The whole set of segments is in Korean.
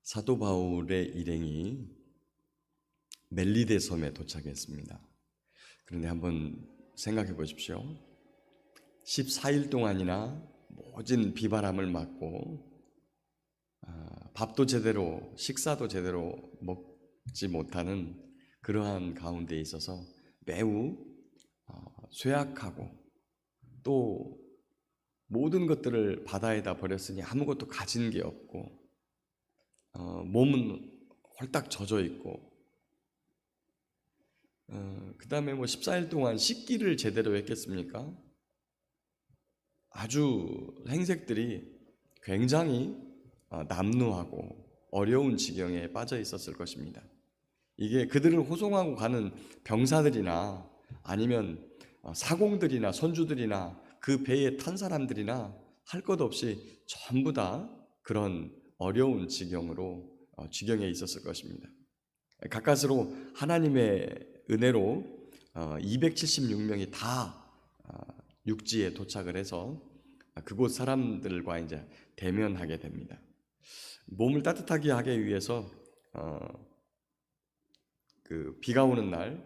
사도 바울의 일행이 멜리데 섬에 도착했습니다. 그런데 한번 생각해 보십시오. 14일 동안이나 모진 비바람을 맞고 밥도 제대로, 식사도 제대로 먹지 못하는 그러한 가운데 있어서 매우 쇠약하고, 또 모든 것들을 바다에다 버렸으니 아무것도 가진 게 없고, 몸은 홀딱 젖어 있고, 그 다음에 14일 동안 씻기를 제대로 했겠습니까? 아주 행색들이 굉장히 남루하고 어려운 지경에 빠져 있었을 것입니다. 이게 그들을 호송하고 가는 병사들이나 아니면 사공들이나 선주들이나 그 배에 탄 사람들이나 할 것 없이 전부 다 그런 어려운 지경에 있었을 것입니다. 가까스로 하나님의 은혜로 276명이 다 육지에 도착을 해서 그곳 사람들과 이제 대면하게 됩니다. 몸을 따뜻하게 하기 위해서 그 비가 오는 날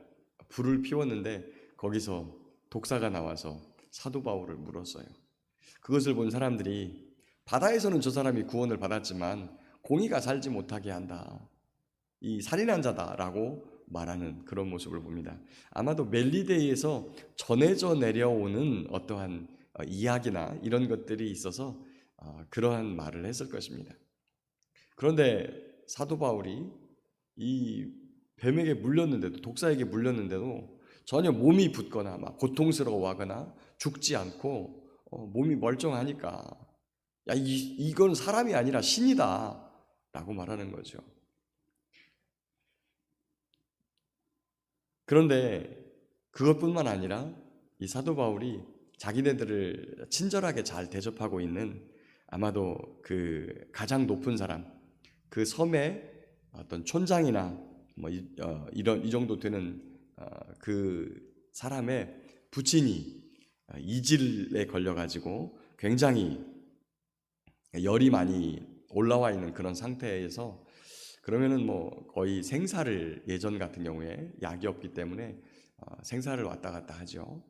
불을 피웠는데 거기서 독사가 나와서 사도 바울을 물었어요. 그것을 본 사람들이 바다에서는 저 사람이 구원을 받았지만 공의가 살지 못하게 한다, 이 살인한 자다라고 말하는 그런 모습을 봅니다. 아마도 멜리데에서 전해져 내려오는 어떠한 이야기나 이런 것들이 있어서 그러한 말을 했을 것입니다. 그런데 사도 바울이 이 뱀에게 물렸는데도, 독사에게 물렸는데도 전혀 몸이 붓거나 막 고통스러워하거나 죽지 않고 몸이 멀쩡하니까 이건 사람이 아니라 신이다 라고 말하는 거죠. 그런데 그것뿐만 아니라 이 사도 바울이 자기네들을 친절하게 잘 대접하고 있는, 아마도 그 가장 높은 사람, 그 섬의 어떤 촌장이나 이 정도 되는 그 사람의 부친이 이질에 걸려가지고 굉장히 열이 많이 올라와 있는 그런 상태에서, 그러면은 거의 생사를, 예전 같은 경우에 약이 없기 때문에 생사를 왔다 갔다 하죠.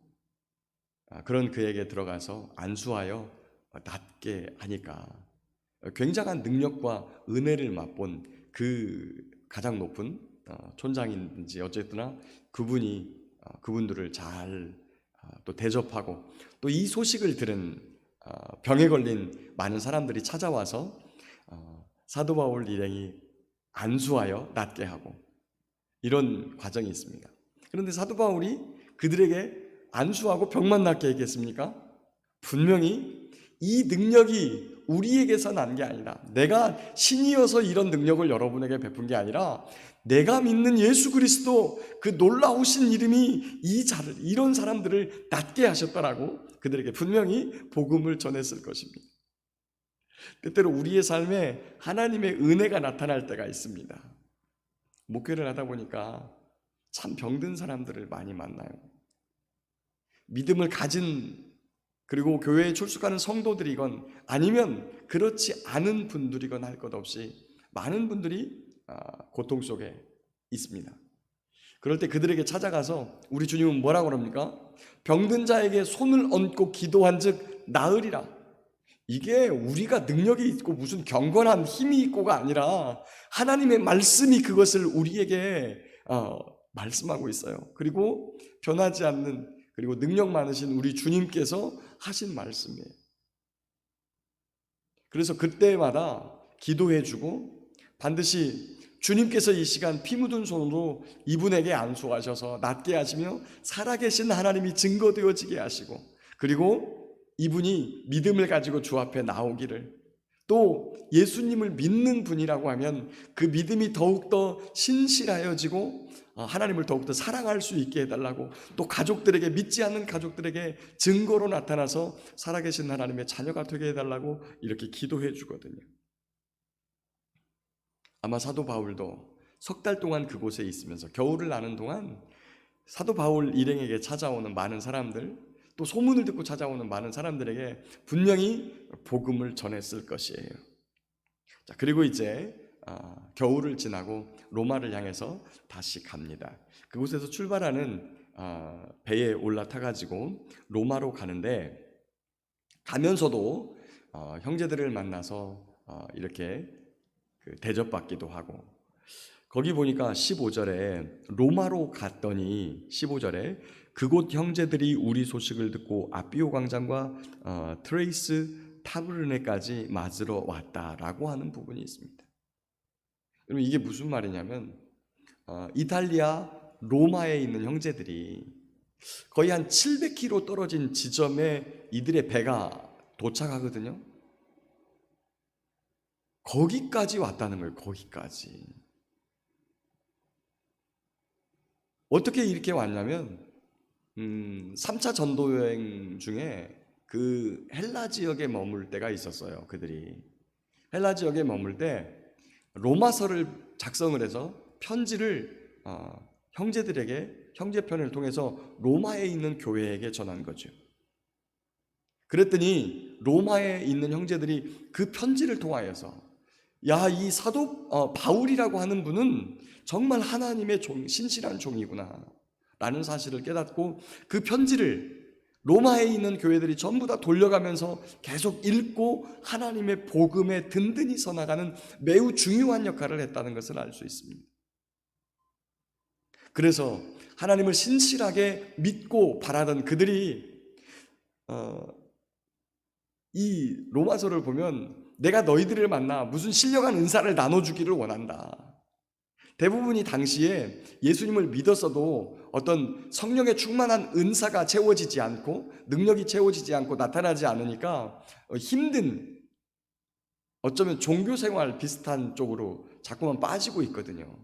그런 그에게 들어가서 안수하여 낫게 하니까 굉장한 능력과 은혜를 맛본 그 가장 높은 촌장인지 어쨌거나 그분들을 잘 또 대접하고, 또 이 소식을 들은 병에 걸린 많은 사람들이 찾아와서 사도 바울 일행이 안수하여 낫게 하고, 이런 과정이 있습니다. 그런데 사도 바울이 그들에게 안수하고 병만 낫게 했겠습니까? 분명히 이 능력이 우리에게서 난 게 아니라, 내가 신이어서 이런 능력을 여러분에게 베푼 게 아니라, 내가 믿는 예수 그리스도 그 놀라우신 이름이 이런 사람들을 낫게 하셨다라고 그들에게 분명히 복음을 전했을 것입니다. 때때로 우리의 삶에 하나님의 은혜가 나타날 때가 있습니다. 목회를 하다 보니까 참 병든 사람들을 많이 만나요. 믿음을 가진, 그리고 교회에 출석하는 성도들이건 아니면 그렇지 않은 분들이건 할 것 없이 많은 분들이 고통 속에 있습니다. 그럴 때 그들에게 찾아가서 우리 주님은 뭐라고 그럽니까? 병든 자에게 손을 얹고 기도한즉 나으리라. 이게 우리가 능력이 있고 무슨 경건한 힘이 있고가 아니라 하나님의 말씀이 그것을 우리에게 말씀하고 있어요. 그리고 변하지 않는, 그리고 능력 많으신 우리 주님께서 하신 말씀이에요. 그래서 그때마다 기도해주고, 반드시 주님께서 이 시간 피 묻은 손으로 이분에게 안수하셔서 낫게 하시며 살아계신 하나님이 증거되어지게 하시고, 그리고 이분이 믿음을 가지고 주 앞에 나오기를, 또 예수님을 믿는 분이라고 하면 그 믿음이 더욱더 신실하여지고 하나님을 더욱더 사랑할 수 있게 해달라고, 또 가족들에게, 믿지 않는 가족들에게 증거로 나타나서 살아계신 하나님의 자녀가 되게 해달라고 이렇게 기도해 주거든요. 아마 사도 바울도 석 달 동안 그곳에 있으면서, 겨울을 나는 동안 사도 바울 일행에게 찾아오는 많은 사람들, 또 소문을 듣고 찾아오는 많은 사람들에게 분명히 복음을 전했을 것이에요. 자, 그리고 이제 겨울을 지나고 로마를 향해서 다시 갑니다. 그곳에서 출발하는 배에 올라타가지고 로마로 가는데, 가면서도 형제들을 만나서 이렇게 대접받기도 하고, 거기 보니까 15절에 로마로 갔더니 15절에 그곳 형제들이 우리 소식을 듣고 아비오 광장과 트레이스 타브르네까지 맞으러 왔다라고 하는 부분이 있습니다. 여러분, 이게 무슨 말이냐면 이탈리아 로마에 있는 형제들이 거의 한 700km 떨어진 지점에 이들의 배가 도착하거든요. 거기까지 왔다는 거예요. 거기까지. 어떻게 이렇게 왔냐면 3차 전도 여행 중에 그 헬라 지역에 머물 때가 있었어요. 그들이 헬라 지역에 머물 때 로마서를 작성을 해서 편지를 형제들에게, 형제편을 통해서 로마에 있는 교회에게 전한 거죠. 그랬더니 로마에 있는 형제들이 그 편지를 통하여서, 야, 이 사도 바울이라고 하는 분은 정말 하나님의 신실한 종이구나 라는 사실을 깨닫고, 그 편지를 로마에 있는 교회들이 전부 다 돌려가면서 계속 읽고 하나님의 복음에 든든히 서나가는 매우 중요한 역할을 했다는 것을 알 수 있습니다. 그래서 하나님을 신실하게 믿고 바라던 그들이 이 로마서를 보면 내가 너희들을 만나 무슨 신령한 은사를 나눠주기를 원한다. 대부분이 당시에 예수님을 믿었어도 어떤 성령의 충만한 은사가 채워지지 않고 능력이 채워지지 않고 나타나지 않으니까 힘든, 어쩌면 종교생활 비슷한 쪽으로 자꾸만 빠지고 있거든요.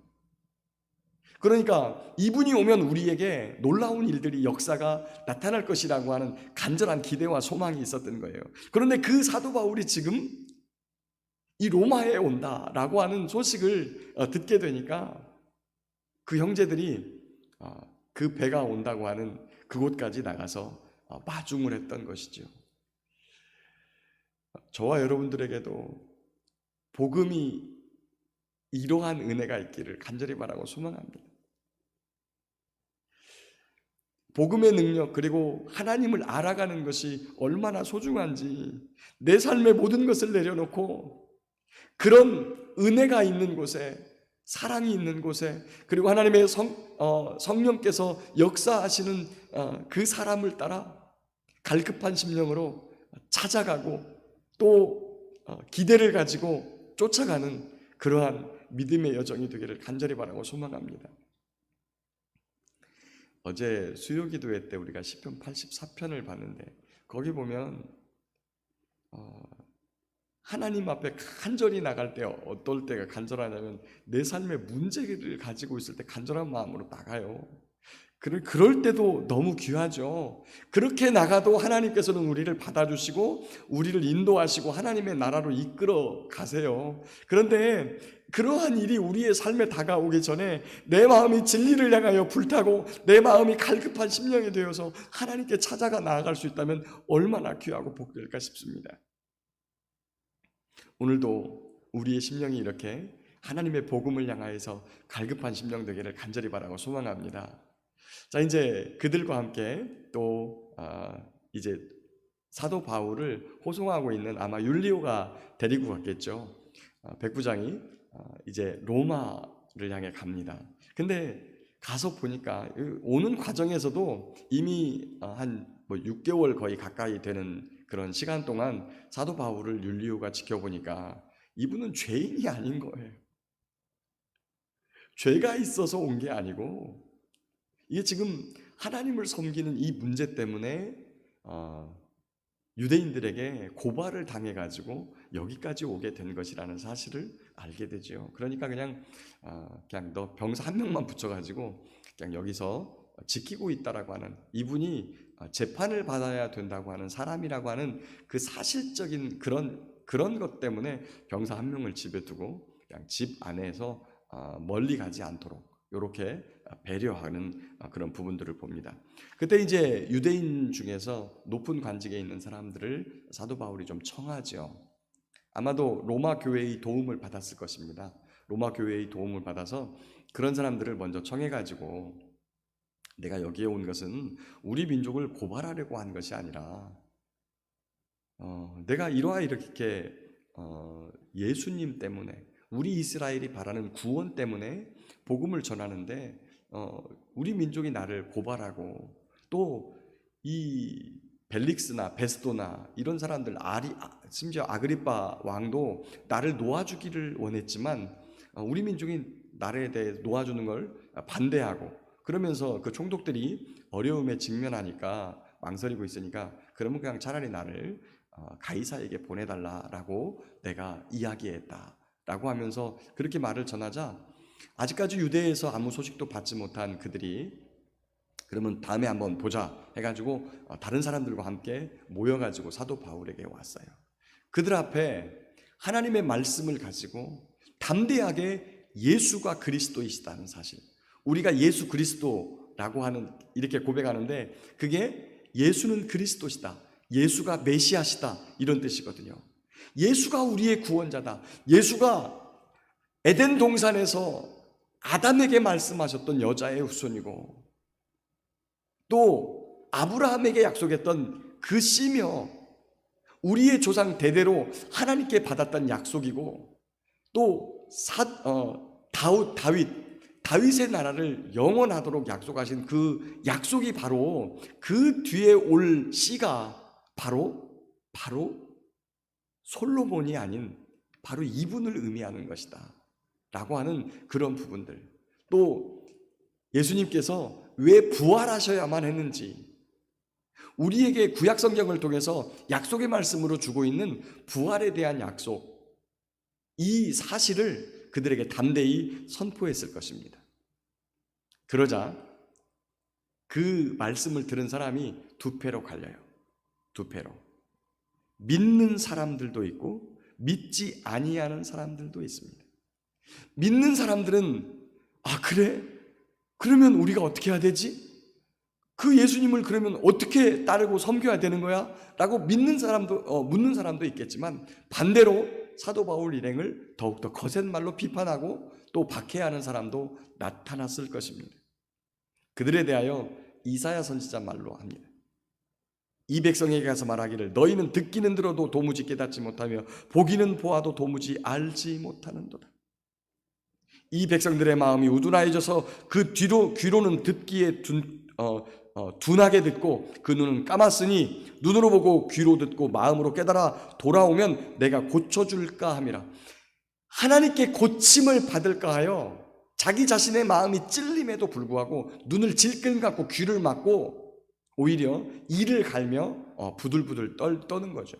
그러니까 이분이 오면 우리에게 놀라운 일들이, 역사가 나타날 것이라고 하는 간절한 기대와 소망이 있었던 거예요. 그런데 그 사도 바울이 지금 이 로마에 온다라고 하는 소식을 듣게 되니까 그 형제들이 그 배가 온다고 하는 그곳까지 나가서 마중을 했던 것이죠. 저와 여러분들에게도 복음이 이러한 은혜가 있기를 간절히 바라고 소망합니다. 복음의 능력, 그리고 하나님을 알아가는 것이 얼마나 소중한지, 내 삶의 모든 것을 내려놓고 그런 은혜가 있는 곳에, 사랑이 있는 곳에, 그리고 하나님의 성령께서 역사하시는 그 사람을 따라 갈급한 심령으로 찾아가고 또 기대를 가지고 쫓아가는 그러한 믿음의 여정이 되기를 간절히 바라고 소망합니다. 어제 수요기도회 때 우리가 시편 84편을 봤는데, 거기 보면 하나님 앞에 간절히 나갈 때 어떨 때가 간절하냐면, 내 삶의 문제를 가지고 있을 때 간절한 마음으로 나가요. 그럴 때도 너무 귀하죠. 그렇게 나가도 하나님께서는 우리를 받아주시고 우리를 인도하시고 하나님의 나라로 이끌어 가세요. 그런데 그러한 일이 우리의 삶에 다가오기 전에 내 마음이 진리를 향하여 불타고 내 마음이 갈급한 심령이 되어서 하나님께 찾아가 나아갈 수 있다면 얼마나 귀하고 복될까 싶습니다. 오늘도 우리의 심령이 이렇게 하나님의 복음을 향하여서 갈급한 심령 되기를 간절히 바라고 소망합니다. 자, 이제 그들과 함께 또 이제 사도 바울을 호송하고 있는 아마 율리오가 데리고 갔겠죠. 백부장이 이제 로마를 향해 갑니다. 근데 가서 보니까 오는 과정에서도 이미 한 6개월 거의 가까이 되는 그런 시간 동안 사도 바울을 율리오가 지켜보니까 이분은 죄인이 아닌 거예요. 죄가 있어서 온 게 아니고, 이게 지금 하나님을 섬기는 이 문제 때문에 유대인들에게 고발을 당해가지고 여기까지 오게 된 것이라는 사실을 알게 되죠. 그러니까 그냥 너 병사 한 명만 붙여가지고 그냥 여기서 지키고 있다라고 하는, 이분이 재판을 받아야 된다고 하는 사람이라고 하는 그 사실적인 그런 것 때문에 병사 한 명을 집에 두고 그냥 집 안에서 멀리 가지 않도록 이렇게 배려하는 그런 부분들을 봅니다. 그때 이제 유대인 중에서 높은 관직에 있는 사람들을 사도 바울이 좀 청하죠. 아마도 로마 교회의 도움을 받았을 것입니다. 로마 교회의 도움을 받아서 그런 사람들을 먼저 청해가지고, 내가 여기에 온 것은 우리 민족을 고발하려고 한 것이 아니라 내가 이렇게 예수님 때문에, 우리 이스라엘이 바라는 구원 때문에 복음을 전하는데 우리 민족이 나를 고발하고, 또 이 벨릭스나 베스도나 이런 사람들, 심지어 아그리빠 왕도 나를 놓아주기를 원했지만 우리 민족이 나에 대해 놓아주는 걸 반대하고, 그러면서 그 총독들이 어려움에 직면하니까 망설이고 있으니까, 그러면 그냥 차라리 나를 가이사에게 보내달라라고 내가 이야기했다라고 하면서 그렇게 말을 전하자, 아직까지 유대에서 아무 소식도 받지 못한 그들이 그러면 다음에 한번 보자 해가지고 다른 사람들과 함께 모여가지고 사도 바울에게 왔어요. 그들 앞에 하나님의 말씀을 가지고 담대하게 예수가 그리스도이시다는 사실, 우리가 예수 그리스도라고 하는, 이렇게 고백하는데 그게 예수는 그리스도시다, 예수가 메시아시다, 이런 뜻이거든요. 예수가 우리의 구원자다. 예수가 에덴 동산에서 아담에게 말씀하셨던 여자의 후손이고, 또 아브라함에게 약속했던 그 씨며 우리의 조상 대대로 하나님께 받았던 약속이고, 또 다윗의 나라를 영원하도록 약속하신 그 약속이 바로, 그 뒤에 올 씨가 바로 솔로몬이 아닌 바로 이분을 의미하는 것이다 라고 하는 그런 부분들, 또 예수님께서 왜 부활하셔야만 했는지, 우리에게 구약 성경을 통해서 약속의 말씀으로 주고 있는 부활에 대한 약속, 이 사실을 그들에게 담대히 선포했을 것입니다. 그러자 그 말씀을 들은 사람이 두 패로 갈려요. 두 패로. 믿는 사람들도 있고 믿지 아니하는 사람들도 있습니다. 믿는 사람들은 그래? 그러면 우리가 어떻게 해야 되지? 그 예수님을 그러면 어떻게 따르고 섬겨야 되는 거야? 라고 묻는 사람도 있겠지만, 반대로 사도 바울 일행을 더욱더 거센 말로 비판하고 또 박해하는 사람도 나타났을 것입니다. 그들에 대하여 이사야 선지자 말로 합니다. 이 백성에게 가서 말하기를, 너희는 듣기는 들어도 도무지 깨닫지 못하며 보기는 보아도 도무지 알지 못하는도다. 이 백성들의 마음이 우둔하여져서 그 귀로는 듣기에 둔하게 듣고 그 눈은 감았으니, 눈으로 보고 귀로 듣고 마음으로 깨달아 돌아오면 내가 고쳐줄까 함이라. 하나님께 고침을 받을까 하여 자기 자신의 마음이 찔림에도 불구하고 눈을 질끈 감고 귀를 막고 오히려 이를 갈며 부들부들 떠는 거죠.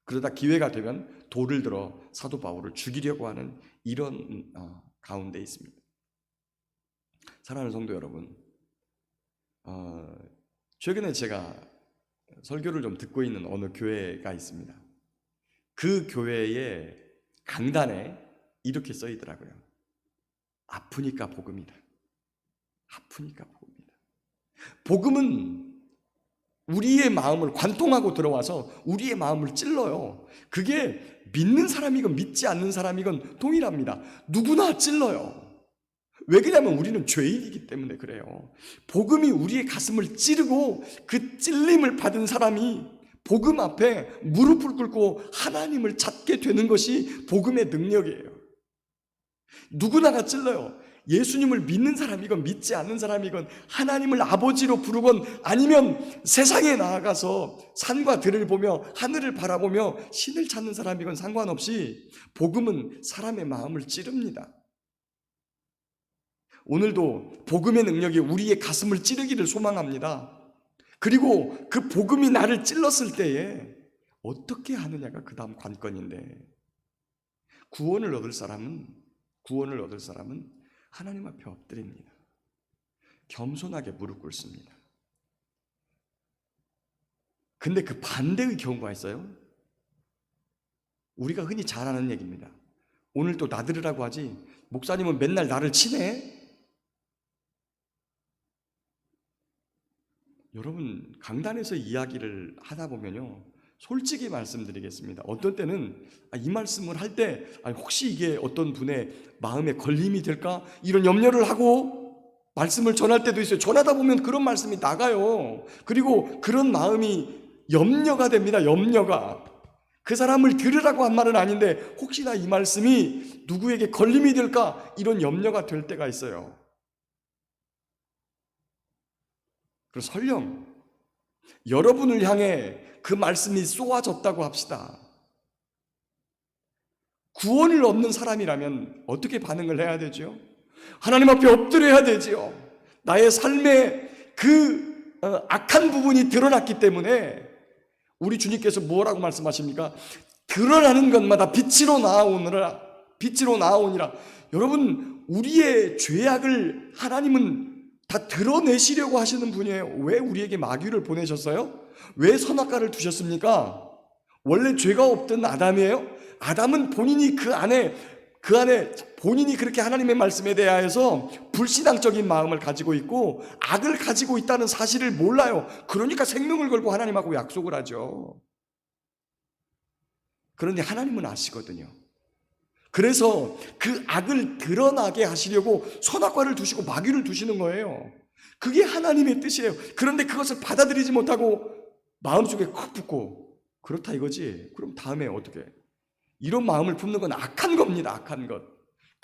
그러다 기회가 되면 돌을 들어 사도 바울을 죽이려고 하는 이런 가운데 있습니다. 사랑하는 성도 여러분, 최근에 제가 설교를 좀 듣고 있는 어느 교회가 있습니다. 그 교회의 강단에 이렇게 써 있더라고요. 아프니까 복음이다. 아프니까 복음이다. 복음은 우리의 마음을 관통하고 들어와서 우리의 마음을 찔러요. 그게 믿는 사람이건 믿지 않는 사람이건 동일합니다. 누구나 찔러요. 왜 그러냐면 우리는 죄인이기 때문에 그래요. 복음이 우리의 가슴을 찌르고 그 찔림을 받은 사람이 복음 앞에 무릎을 꿇고 하나님을 찾게 되는 것이 복음의 능력이에요. 누구나가 찔러요. 예수님을 믿는 사람이건 믿지 않는 사람이건, 하나님을 아버지로 부르건 아니면 세상에 나아가서 산과 들을 보며 하늘을 바라보며 신을 찾는 사람이건 상관없이 복음은 사람의 마음을 찌릅니다. 오늘도 복음의 능력이 우리의 가슴을 찌르기를 소망합니다. 그리고 그 복음이 나를 찔렀을 때에 어떻게 하느냐가 그 다음 관건인데, 구원을 얻을 사람은 하나님 앞에 엎드립니다. 겸손하게 무릎 꿇습니다. 근데 그 반대의 경우가 있어요. 우리가 흔히 잘 아는 얘기입니다. 오늘 또 나들으라고 하지, 목사님은 맨날 나를 치네. 여러분, 강단에서 이야기를 하다 보면요, 솔직히 말씀드리겠습니다. 어떤 때는 이 말씀을 할 때 혹시 이게 어떤 분의 마음에 걸림이 될까? 이런 염려를 하고 말씀을 전할 때도 있어요. 전하다 보면 그런 말씀이 나가요. 그리고 그런 마음이 염려가 됩니다. 염려가. 그 사람을 들으라고 한 말은 아닌데 혹시나 이 말씀이 누구에게 걸림이 될까? 이런 염려가 될 때가 있어요. 그래서 설령 여러분을 향해 그 말씀이 쏘아졌다고 합시다. 구원을 얻는 사람이라면 어떻게 반응을 해야 되죠? 하나님 앞에 엎드려야 되지요. 나의 삶에 그 악한 부분이 드러났기 때문에 우리 주님께서 뭐라고 말씀하십니까? 드러나는 것마다 빛으로 나아오느라, 빛으로 나아오니라. 여러분, 우리의 죄악을 하나님은 다 드러내시려고 하시는 분이에요. 왜 우리에게 마귀를 보내셨어요? 왜 선악과를 두셨습니까? 원래 죄가 없던 아담이에요? 아담은 본인이 그 안에 본인이 그렇게 하나님의 말씀에 대하여서 불신앙적인 마음을 가지고 있고 악을 가지고 있다는 사실을 몰라요. 그러니까 생명을 걸고 하나님하고 약속을 하죠. 그런데 하나님은 아시거든요. 그래서 그 악을 드러나게 하시려고 선악과를 두시고 마귀를 두시는 거예요. 그게 하나님의 뜻이에요. 그런데 그것을 받아들이지 못하고 마음속에 콕 붙고 그렇다 이거지. 그럼 다음에 어떻게? 이런 마음을 품는 건 악한 겁니다. 악한 것.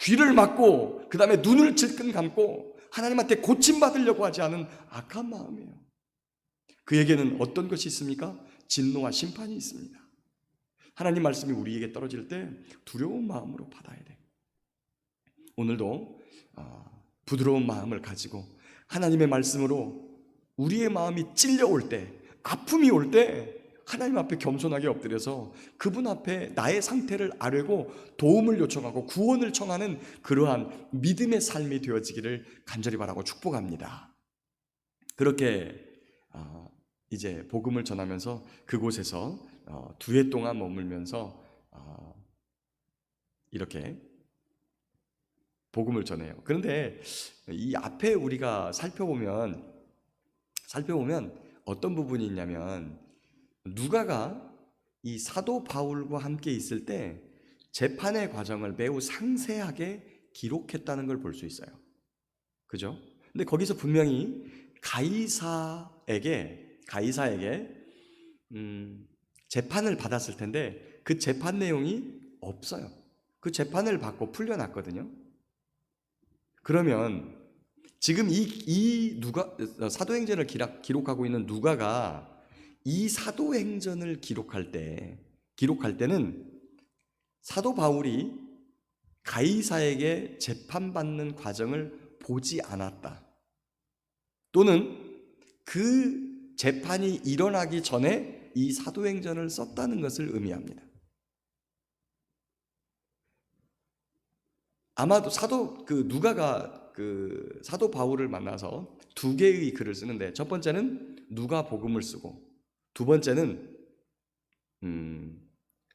귀를 막고 그 다음에 눈을 질끈 감고 하나님한테 고침받으려고 하지 않은 악한 마음이에요. 그에게는 어떤 것이 있습니까? 진노와 심판이 있습니다. 하나님 말씀이 우리에게 떨어질 때 두려운 마음으로 받아야 돼. 오늘도 부드러운 마음을 가지고 하나님의 말씀으로 우리의 마음이 찔려올 때, 아픔이 올 때 하나님 앞에 겸손하게 엎드려서 그분 앞에 나의 상태를 아뢰고 도움을 요청하고 구원을 청하는 그러한 믿음의 삶이 되어지기를 간절히 바라고 축복합니다. 그렇게 이제 복음을 전하면서 그곳에서 2해 동안 머물면서 이렇게 복음을 전해요. 그런데 이 앞에 우리가 살펴보면 어떤 부분이 있냐면 누가가 이 사도 바울과 함께 있을 때 재판의 과정을 매우 상세하게 기록했다는 걸 볼 수 있어요. 그죠? 근데 거기서 분명히 가이사에게 재판을 받았을 텐데 그 재판 내용이 없어요. 그 재판을 받고 풀려났거든요. 그러면 지금 이 누가 사도행전을 기록하고 있는 누가가 이 사도행전을 기록할 때는 사도 바울이 가이사에게 재판받는 과정을 보지 않았다. 또는 그 재판이 일어나기 전에 이 사도행전을 썼다는 것을 의미합니다. 아마도 누가가 사도 바울을 만나서 2개의 글을 쓰는데 첫 번째는 누가복음을 쓰고 두 번째는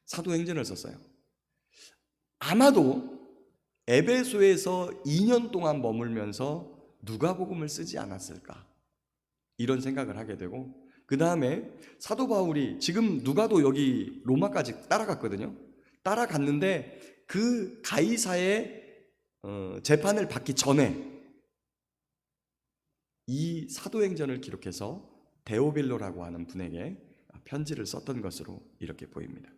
사도행전을 썼어요. 아마도 에베소에서 2년 동안 머물면서 누가복음을 쓰지 않았을까 이런 생각을 하게 되고 그 다음에 사도 바울이 지금 누가도 여기 로마까지 따라갔거든요. 따라갔는데 그 가이사의 재판을 받기 전에 이 사도행전을 기록해서 데오빌로라고 하는 분에게 편지를 썼던 것으로 이렇게 보입니다.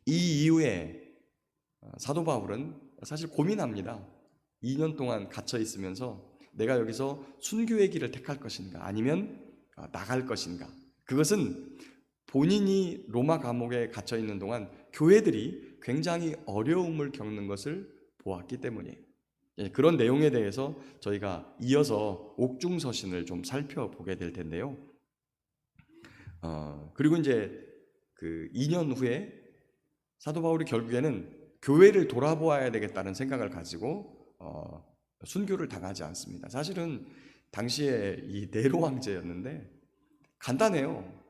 이 이후에 사도 바울은 사실 고민합니다. 2년 동안 갇혀 있으면서 내가 여기서 순교의 길을 택할 것인가 아니면 나갈 것인가. 그것은 본인이 로마 감옥에 갇혀 있는 동안 교회들이 굉장히 어려움을 겪는 것을 보았기 때문이에요. 그런 내용에 대해서 저희가 이어서 옥중서신을 좀 살펴보게 될 텐데요. 그리고 이제 그 2년 후에 사도 바울이 결국에는 교회를 돌아보아야 되겠다는 생각을 가지고 순교를 당하지 않습니다. 사실은 당시에 이 네로 황제였는데 간단해요.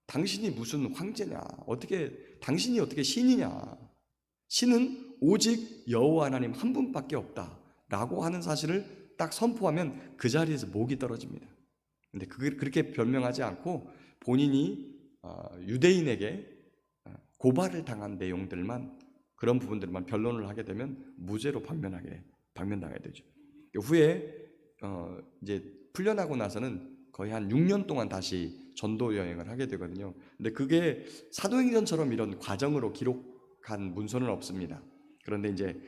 당신이 무슨 황제냐? 당신이 어떻게 신이냐? 신은 오직 여호와 하나님 한 분밖에 없다라고 하는 사실을 딱 선포하면 그 자리에서 목이 떨어집니다. 근데 그렇게 변명하지 않고 본인이 유대인에게 고발을 당한 내용들만, 그런 부분들만 변론을 하게 되면 무죄로 방면당하게 되죠. 후에 이제 풀려나고 나서는 거의 한 6년 동안 다시 전도 여행을 하게 되거든요. 근데 그게 사도행전처럼 이런 과정으로 기록한 문서는 없습니다. 그런데 이제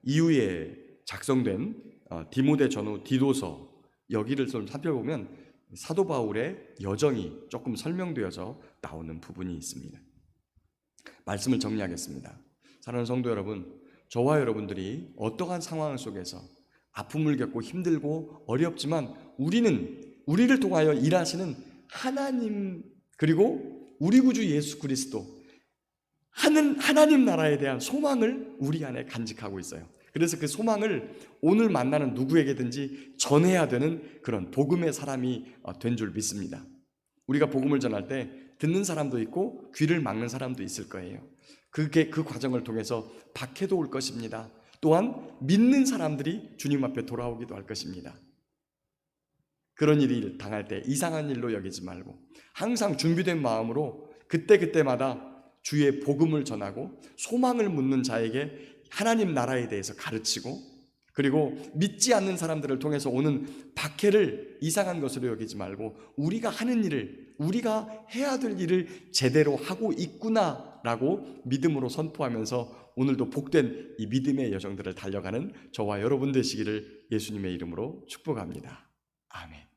이후에 작성된 디모데 전후 디도서, 여기를 좀 살펴보면 사도 바울의 여정이 조금 설명되어서 나오는 부분이 있습니다. 말씀을 정리하겠습니다. 사랑하는 성도 여러분, 저와 여러분들이 어떠한 상황 속에서 아픔을 겪고 힘들고 어렵지만 우리를 통하여 일하시는 하나님, 그리고 우리 구주 예수 그리스도, 하나님 나라에 대한 소망을 우리 안에 간직하고 있어요. 그래서 그 소망을 오늘 만나는 누구에게든지 전해야 되는 그런 복음의 사람이 된 줄 믿습니다. 우리가 복음을 전할 때 듣는 사람도 있고 귀를 막는 사람도 있을 거예요. 그 과정을 통해서 박해도 올 것입니다. 또한 믿는 사람들이 주님 앞에 돌아오기도 할 것입니다. 그런 일을 당할 때 이상한 일로 여기지 말고 항상 준비된 마음으로 그때그때마다 주의 복음을 전하고 소망을 묻는 자에게 하나님 나라에 대해서 가르치고, 그리고 믿지 않는 사람들을 통해서 오는 박해를 이상한 것으로 여기지 말고 우리가 하는 일을, 우리가 해야 될 일을 제대로 하고 있구나라고 믿음으로 선포하면서 오늘도 복된 이 믿음의 여정들을 달려가는 저와 여러분 되시기를 예수님의 이름으로 축복합니다. 아멘.